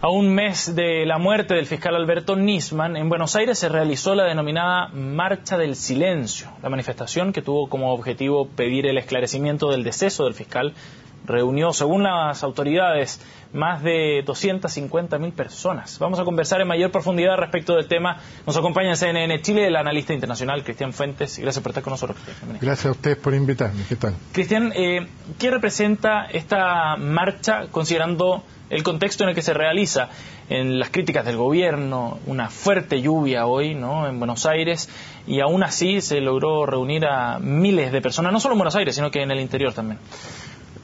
A un mes de la muerte del fiscal Alberto Nisman, en Buenos Aires se realizó la denominada Marcha del Silencio. La manifestación, que tuvo como objetivo pedir el esclarecimiento del deceso del fiscal, reunió, según las autoridades, más de 250.000 personas. Vamos a conversar en mayor profundidad respecto del tema. Nos acompaña en CNN Chile el analista internacional Cristian Fuentes. Gracias por estar con nosotros, Cristian. Gracias a ustedes por invitarme. ¿Qué tal? Cristian, ¿qué representa esta marcha considerando el contexto en el que se realiza, en las críticas del gobierno, una fuerte lluvia hoy, ¿no?, en Buenos Aires, y aún así se logró reunir a miles de personas, no solo en Buenos Aires, sino que en el interior también?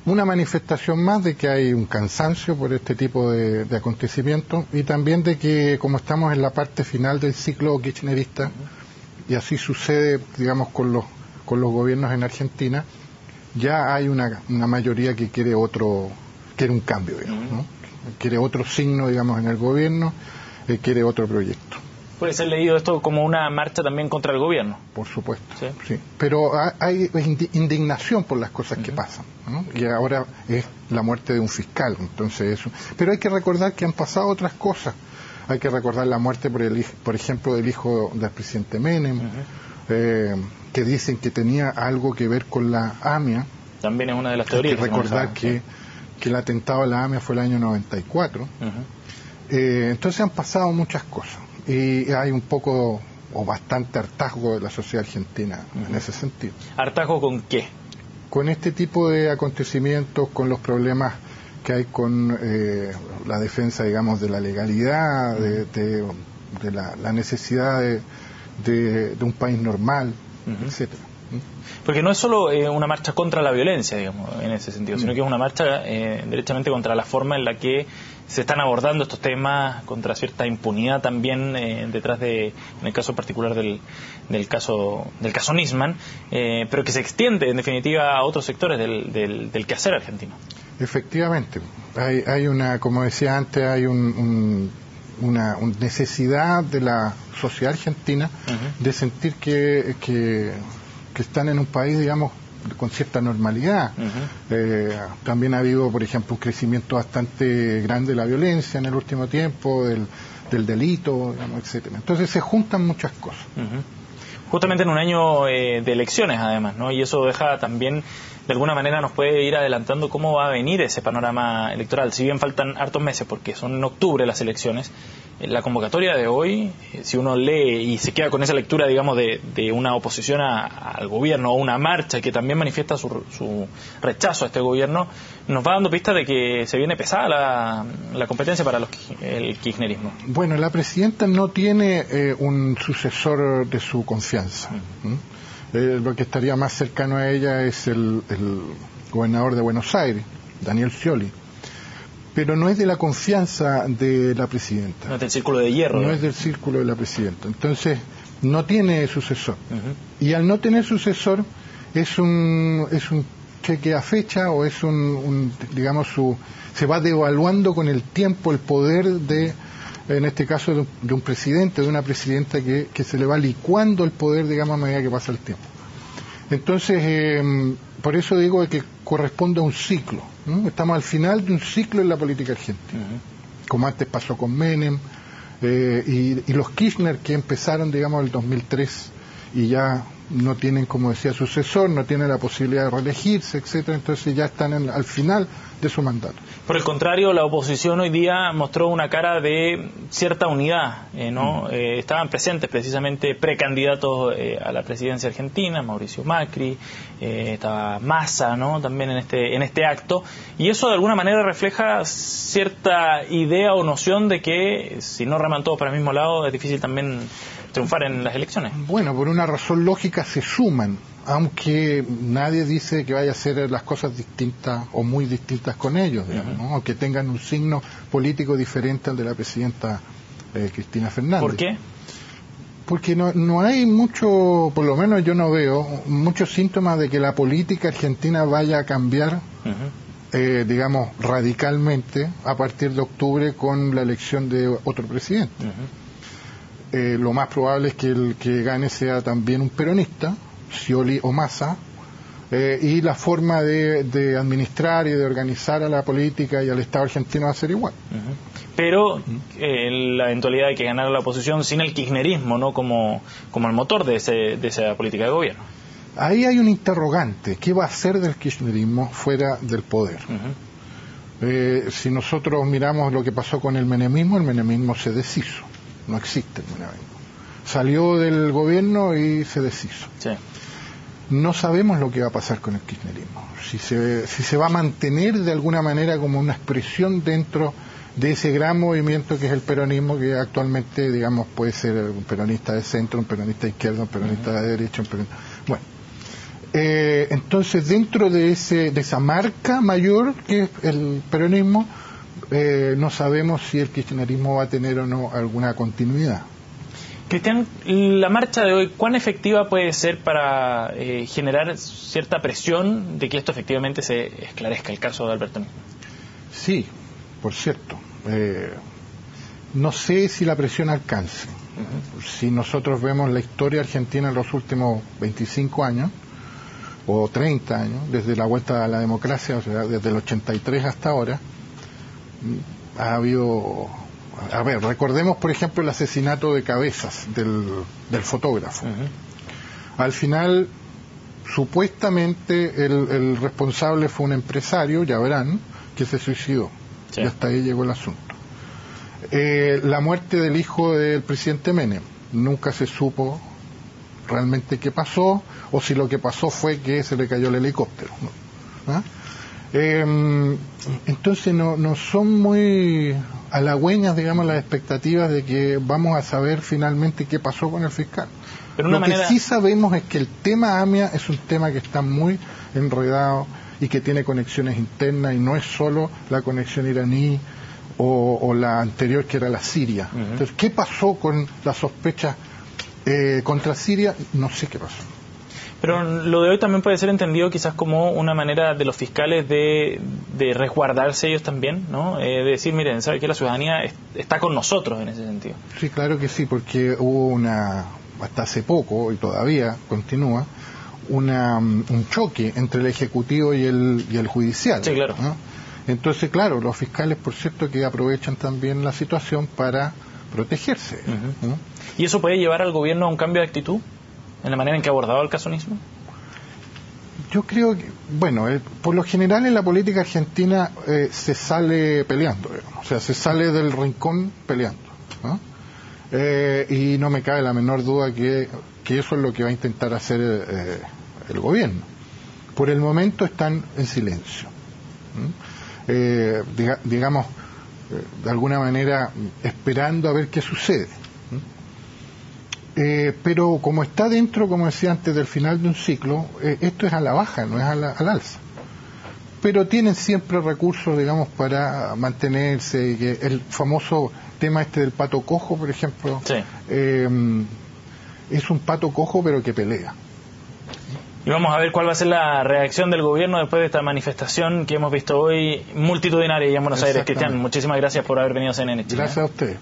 Una manifestación más de que hay un cansancio por este tipo de acontecimientos, y también de que, como estamos en la parte final del ciclo kirchnerista, y así sucede, digamos, con los gobiernos en Argentina, ya hay una mayoría que quiere un cambio, digamos, ¿no? Quiere otro signo, digamos, en el gobierno, quiere otro proyecto. ¿Puede ser leído esto como una marcha también contra el gobierno? Por supuesto, sí. Pero hay indignación por las cosas que pasan, ¿no? Y ahora es la muerte de un fiscal, entonces eso. Pero hay que recordar que han pasado otras cosas. Hay que recordar la muerte, por ejemplo, del hijo del presidente Menem, que dicen que tenía algo que ver con la AMIA. También es una de las teorías. Hay que recordar que el atentado a la AMIA fue el año 94. Entonces han pasado muchas cosas. Y hay un poco o bastante hartazgo de la sociedad argentina en ese sentido. ¿Hartazgo con qué? Con este tipo de acontecimientos, con los problemas que hay con la defensa, digamos, de la legalidad, de la necesidad de un país normal, etcétera. Porque no es solo una marcha contra la violencia, digamos, en ese sentido, sino que es una marcha derechamente contra la forma en la que se están abordando estos temas, contra cierta impunidad también detrás en el caso particular del caso Nisman, pero que se extiende en definitiva a otros sectores del quehacer argentino. Efectivamente, hay una, como decía antes, hay una necesidad de la sociedad argentina de sentir que están en un país, digamos, con cierta normalidad. También ha habido, por ejemplo, un crecimiento bastante grande de la violencia en el último tiempo, del delito, digamos, etcétera. Entonces se juntan muchas cosas. Justamente en un año de elecciones, además, ¿no? Y eso deja también, de alguna manera, nos puede ir adelantando cómo va a venir ese panorama electoral. Si bien faltan hartos meses, porque son en octubre las elecciones, la convocatoria de hoy, si uno lee y se queda con esa lectura, digamos, de una oposición al gobierno, o una marcha que también manifiesta su rechazo a este gobierno, nos va dando pistas de que se viene pesada la competencia para el kirchnerismo. Bueno, la presidenta no tiene un sucesor de su confianza. Lo que estaría más cercano a ella es el gobernador de Buenos Aires, Daniel Scioli. Pero no es de la confianza de la presidenta. No es del círculo de hierro. No es del círculo de la presidenta. Entonces, no tiene sucesor. Y al no tener sucesor, es un cheque a fecha, o es digamos, se va devaluando con el tiempo el poder en este caso, de un presidente, de una presidenta que se le va licuando el poder, digamos, a medida que pasa el tiempo. Entonces, por eso digo que corresponde a un ciclo, ¿no? Estamos al final de un ciclo en la política argentina, como antes pasó con Menem, y los Kirchner, que empezaron, digamos, el 2003 y ya no tienen, como decía, sucesor, no tienen la posibilidad de reelegirse, etcétera. Entonces ya están al final de su mandato. Por el contrario, la oposición hoy día mostró una cara de cierta unidad, ¿no? Estaban presentes precisamente precandidatos a la presidencia argentina, Mauricio Macri, estaba Massa, ¿no?, también en este acto, y eso de alguna manera refleja cierta idea o noción de que si no reman todos para el mismo lado es difícil también triunfar en las elecciones. Bueno, por una razón lógica se suman, aunque nadie dice que vaya a hacer las cosas distintas o muy distintas con ellos, digamos, ¿no? O que tengan un signo político diferente al de la presidenta Cristina Fernández. ¿Por qué? Porque no hay mucho, por lo menos yo no veo, muchos síntomas de que la política argentina vaya a cambiar, digamos, radicalmente a partir de octubre con la elección de otro presidente. Lo más probable es que el que gane sea también un peronista, Scioli o Massa, y la forma de administrar y de organizar a la política y al Estado argentino va a ser igual. Pero la eventualidad de que ganara la oposición sin el kirchnerismo, ¿no? como el motor de esa política de gobierno. Ahí hay un interrogante. ¿Qué va a hacer del kirchnerismo fuera del poder? Si nosotros miramos lo que pasó con el menemismo se deshizo. No existe el menemismo. Salió del gobierno y se deshizo. Sí. No sabemos lo que va a pasar con el kirchnerismo. Si se va a mantener de alguna manera como una expresión dentro de ese gran movimiento que es el peronismo, que actualmente, digamos, puede ser un peronista de centro, un peronista de izquierda, un peronista de derecha, un peronista... Bueno, entonces dentro de esa marca mayor que es el peronismo, no sabemos si el kirchnerismo va a tener o no alguna continuidad. Cristian, la marcha de hoy, ¿cuán efectiva puede ser para generar cierta presión de que esto efectivamente se esclarezca, el caso de Alberto Nisman? Sí, por cierto. No sé si la presión alcance. Si nosotros vemos la historia argentina en los últimos 25 años, o 30 años, desde la vuelta a la democracia, o sea, desde el 83 hasta ahora, ha habido... A ver, recordemos, por ejemplo, el asesinato de Cabezas, del fotógrafo. Al final, supuestamente, el responsable fue un empresario, ya verán, que se suicidó. Sí. Y hasta ahí llegó el asunto. La muerte del hijo del presidente Menem. Nunca se supo realmente qué pasó, o si lo que pasó fue que se le cayó el helicóptero. ¿Ah? Entonces no son muy halagüeñas, digamos, las expectativas de que vamos a saber finalmente qué pasó con el fiscal. Pero lo que sí sabemos es que el tema AMIA es un tema que está muy enredado y que tiene conexiones internas, y no es solo la conexión iraní o la anterior, que era la Siria. Entonces, ¿qué pasó con las sospechas contra Siria? No sé qué pasó. Pero lo de hoy también puede ser entendido quizás como una manera de los fiscales de resguardarse ellos también, ¿no? De decir, miren, ¿sabe qué? La ciudadanía está con nosotros en ese sentido. Sí, claro que sí, porque hubo hasta hace poco, y todavía continúa, un choque entre el Ejecutivo y el Judicial. Sí, claro. ¿no? Entonces, claro, los fiscales, por cierto, que aprovechan también la situación para protegerse. ¿no? ¿Y eso puede llevar al gobierno a un cambio de actitud en la manera en que ha abordado el caso Nisman? Yo creo que, bueno, por lo general en la política argentina se sale peleando, digamos. O sea, se sale del rincón peleando, ¿no? Y no me cabe la menor duda que eso es lo que va a intentar hacer el gobierno. Por el momento están en silencio. Digamos, de alguna manera esperando a ver qué sucede. Pero como está dentro, como decía antes, del final de un ciclo, esto es a la baja, no es al alza. Pero tienen siempre recursos, digamos, para mantenerse. Que el famoso tema del pato cojo, por ejemplo, sí. Es un pato cojo pero que pelea. Y vamos a ver cuál va a ser la reacción del gobierno después de esta manifestación que hemos visto hoy multitudinaria allá en Buenos Aires. Cristian, muchísimas gracias por haber venido a CNN Chile. Gracias a usted.